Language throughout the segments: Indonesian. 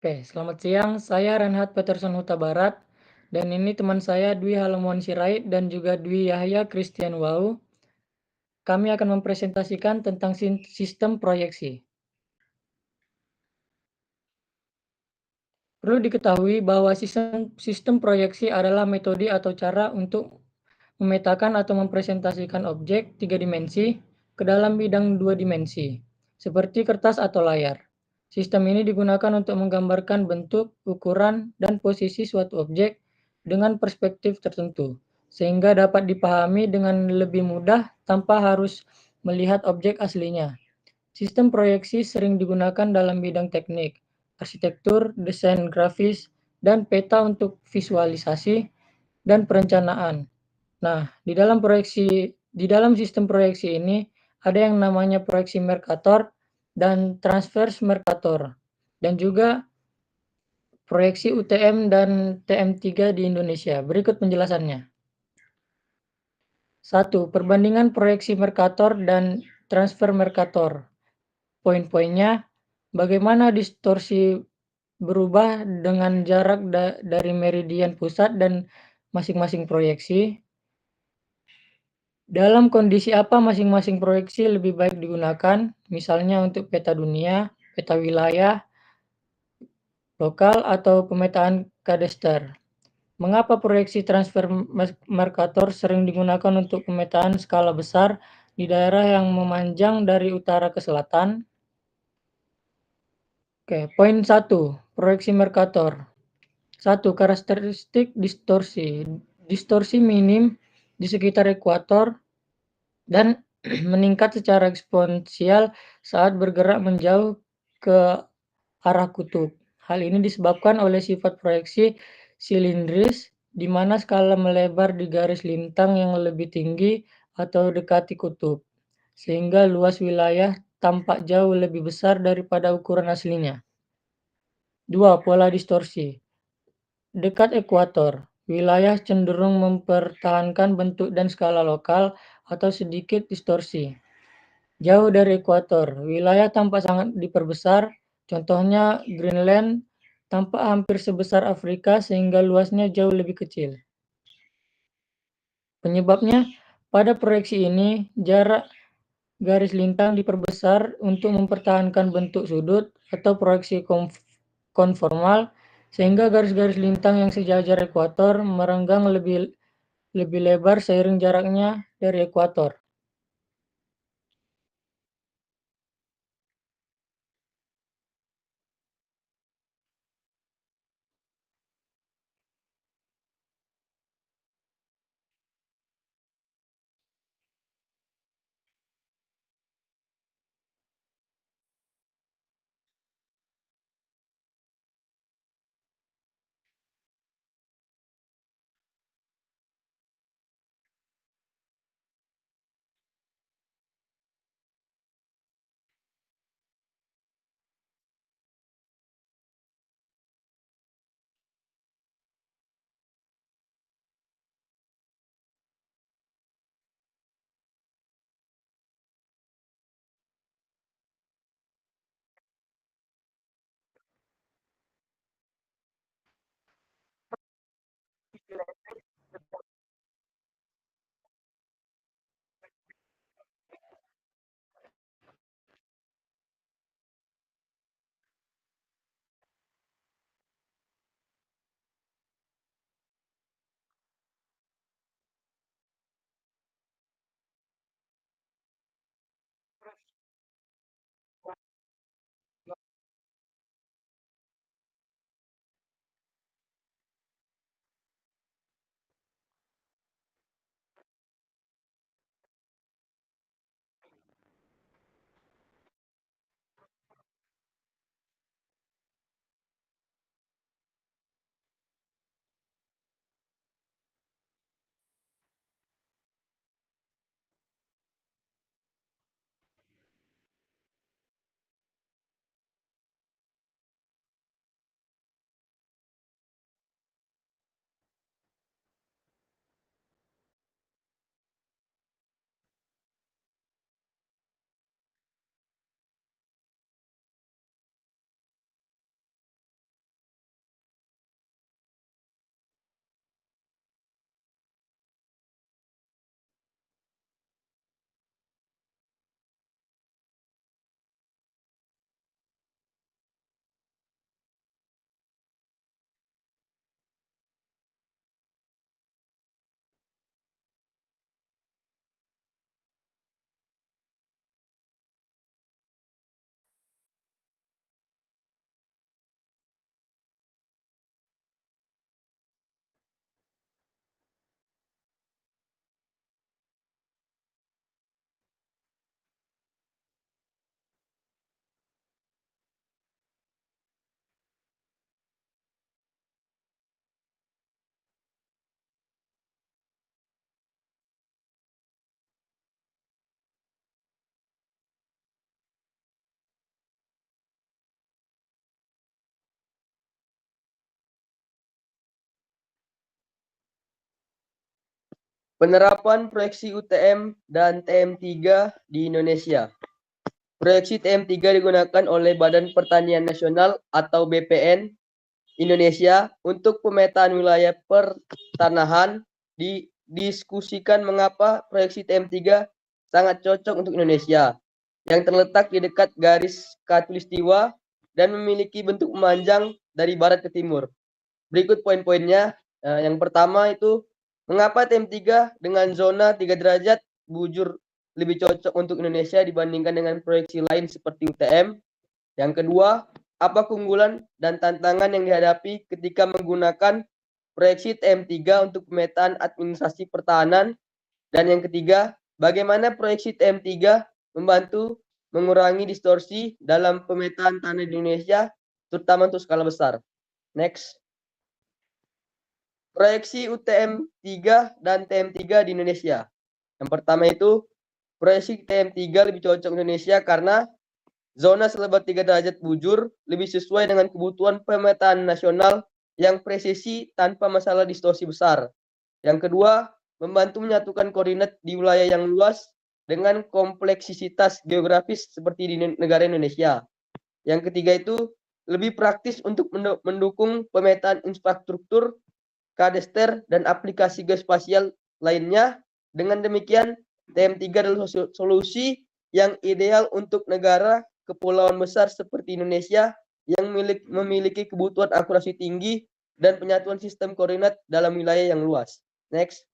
Oke, selamat siang. Saya Renhat Peterson Huta Barat, dan ini teman saya Dwi Halomuan Sirait dan juga Dwi Yahya Christian Wau. Kami akan mempresentasikan tentang sistem proyeksi. Perlu diketahui bahwa sistem proyeksi adalah metode atau cara untuk memetakan atau mempresentasikan objek tiga dimensi ke dalam bidang dua dimensi, seperti kertas atau layar. Sistem ini digunakan untuk menggambarkan bentuk, ukuran, dan posisi suatu objek dengan perspektif tertentu, sehingga dapat dipahami dengan lebih mudah tanpa harus melihat objek aslinya. Sistem proyeksi sering digunakan dalam bidang teknik, arsitektur, desain grafis, dan peta untuk visualisasi dan perencanaan. Nah, di dalam sistem proyeksi ini ada yang namanya proyeksi Mercator dan transverse Mercator, dan juga proyeksi UTM dan TM3 di Indonesia. Berikut penjelasannya. 1. Perbandingan proyeksi Mercator dan transfer Mercator. Poin-poinnya, bagaimana distorsi berubah dengan jarak dari meridian pusat dan masing-masing proyeksi. Dalam kondisi apa masing-masing proyeksi lebih baik digunakan, misalnya untuk peta dunia, peta wilayah, lokal, atau pemetaan kadastr. Mengapa proyeksi transfer Mercator sering digunakan untuk pemetaan skala besar di daerah yang memanjang dari utara ke selatan? Oke, poin 1, proyeksi Mercator. 1. Karakteristik distorsi. Distorsi minim di sekitar ekuator dan meningkat secara eksponensial saat bergerak menjauh ke arah kutub. Hal ini disebabkan oleh sifat proyeksi silindris, di mana skala melebar di garis lintang yang lebih tinggi atau dekati kutub, sehingga luas wilayah tampak jauh lebih besar daripada ukuran aslinya. 2. Pola distorsi. Dekat ekuator, wilayah cenderung mempertahankan bentuk dan skala lokal atau sedikit distorsi. Jauh dari ekuator, wilayah tampak sangat diperbesar, contohnya Greenland tampak hampir sebesar Afrika sehingga luasnya jauh lebih kecil. Penyebabnya, pada proyeksi ini, jarak garis lintang diperbesar untuk mempertahankan bentuk sudut atau proyeksi konformal, sehingga garis-garis lintang yang sejajar ekuator merenggang lebih lebar seiring jaraknya dari ekuator. Penerapan proyeksi UTM dan TM3 di Indonesia. Proyeksi TM3 digunakan oleh Badan Pertanian Nasional atau BPN Indonesia untuk pemetaan wilayah pertanahan. Didiskusikan mengapa proyeksi TM3 sangat cocok untuk Indonesia yang terletak di dekat garis khatulistiwa dan memiliki bentuk memanjang dari barat ke timur. Berikut poin-poinnya. Yang pertama itu mengapa TM3 dengan zona 3 derajat bujur lebih cocok untuk Indonesia dibandingkan dengan proyeksi lain seperti UTM. Yang kedua, apa keunggulan dan tantangan yang dihadapi ketika menggunakan proyeksi TM3 untuk pemetaan administrasi pertahanan. Dan yang ketiga, bagaimana proyeksi TM3 membantu mengurangi distorsi dalam pemetaan tanah di Indonesia, terutama untuk skala besar. Next. Proyeksi UTM 3 dan TM3 di Indonesia. Yang pertama itu, proyeksi TM3 lebih cocok Indonesia karena zona selebar 3 derajat bujur lebih sesuai dengan kebutuhan pemetaan nasional yang presisi tanpa masalah distorsi besar. Yang kedua, membantu menyatukan koordinat di wilayah yang luas dengan kompleksitas geografis seperti di negara Indonesia. Yang ketiga itu, lebih praktis untuk mendukung pemetaan infrastruktur kadester dan aplikasi geospasial lainnya. Dengan demikian, TM3 adalah solusi yang ideal untuk negara kepulauan besar seperti Indonesia yang memiliki kebutuhan akurasi tinggi dan penyatuan sistem koordinat dalam wilayah yang luas. Next.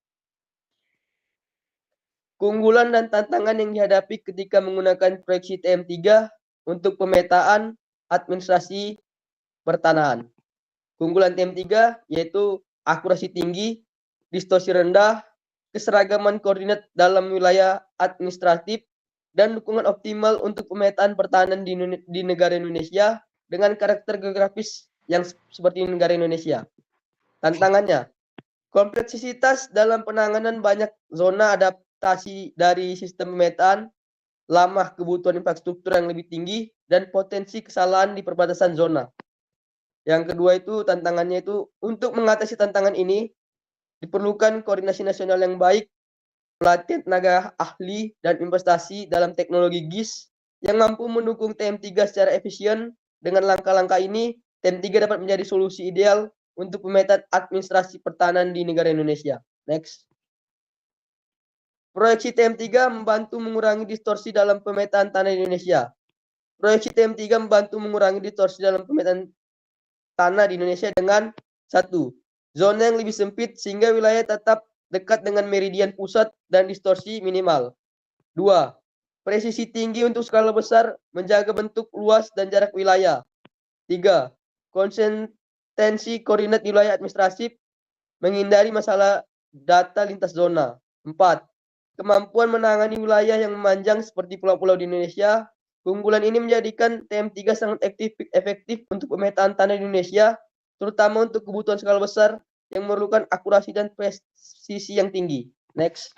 Keunggulan dan tantangan yang dihadapi ketika menggunakan proyeksi TM3 untuk pemetaan administrasi pertanahan. Keunggulan TM3 yaitu akurasi tinggi, distorsi rendah, keseragaman koordinat dalam wilayah administratif, dan dukungan optimal untuk pemetaan pertahanan di negara Indonesia dengan karakter geografis yang seperti negara Indonesia. Tantangannya, kompleksitas dalam penanganan banyak zona adaptasi dari sistem pemetaan, lama kebutuhan infrastruktur yang lebih tinggi, dan potensi kesalahan di perbatasan zona. Yang kedua itu tantangannya itu untuk mengatasi tantangan ini diperlukan koordinasi nasional yang baik, pelatihan tenaga ahli dan investasi dalam teknologi GIS yang mampu mendukung TM3 secara efisien. Dengan langkah-langkah ini, TM3 dapat menjadi solusi ideal untuk pemetaan administrasi pertahanan di negara Indonesia. Next. Proyeksi TM3 membantu mengurangi distorsi dalam pemetaan tanah di Indonesia. Proyeksi TM3 membantu mengurangi distorsi dalam pemetaan tanah di Indonesia dengan 1. Zona yang lebih sempit sehingga wilayah tetap dekat dengan meridian pusat dan distorsi minimal. 2. Presisi tinggi untuk skala besar menjaga bentuk luas dan jarak wilayah. 3. Konsistensi koordinat di wilayah administratif menghindari masalah data lintas zona. 4. Kemampuan menangani wilayah yang memanjang seperti pulau-pulau di Indonesia. Keunggulan ini menjadikan TM3 sangat efektif untuk pemetaan tanah di Indonesia, terutama untuk kebutuhan skala besar yang memerlukan akurasi dan presisi yang tinggi. Next.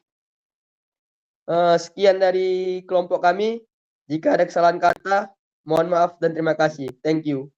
Sekian dari kelompok kami. Jika ada kesalahan kata, mohon maaf dan terima kasih. Thank you.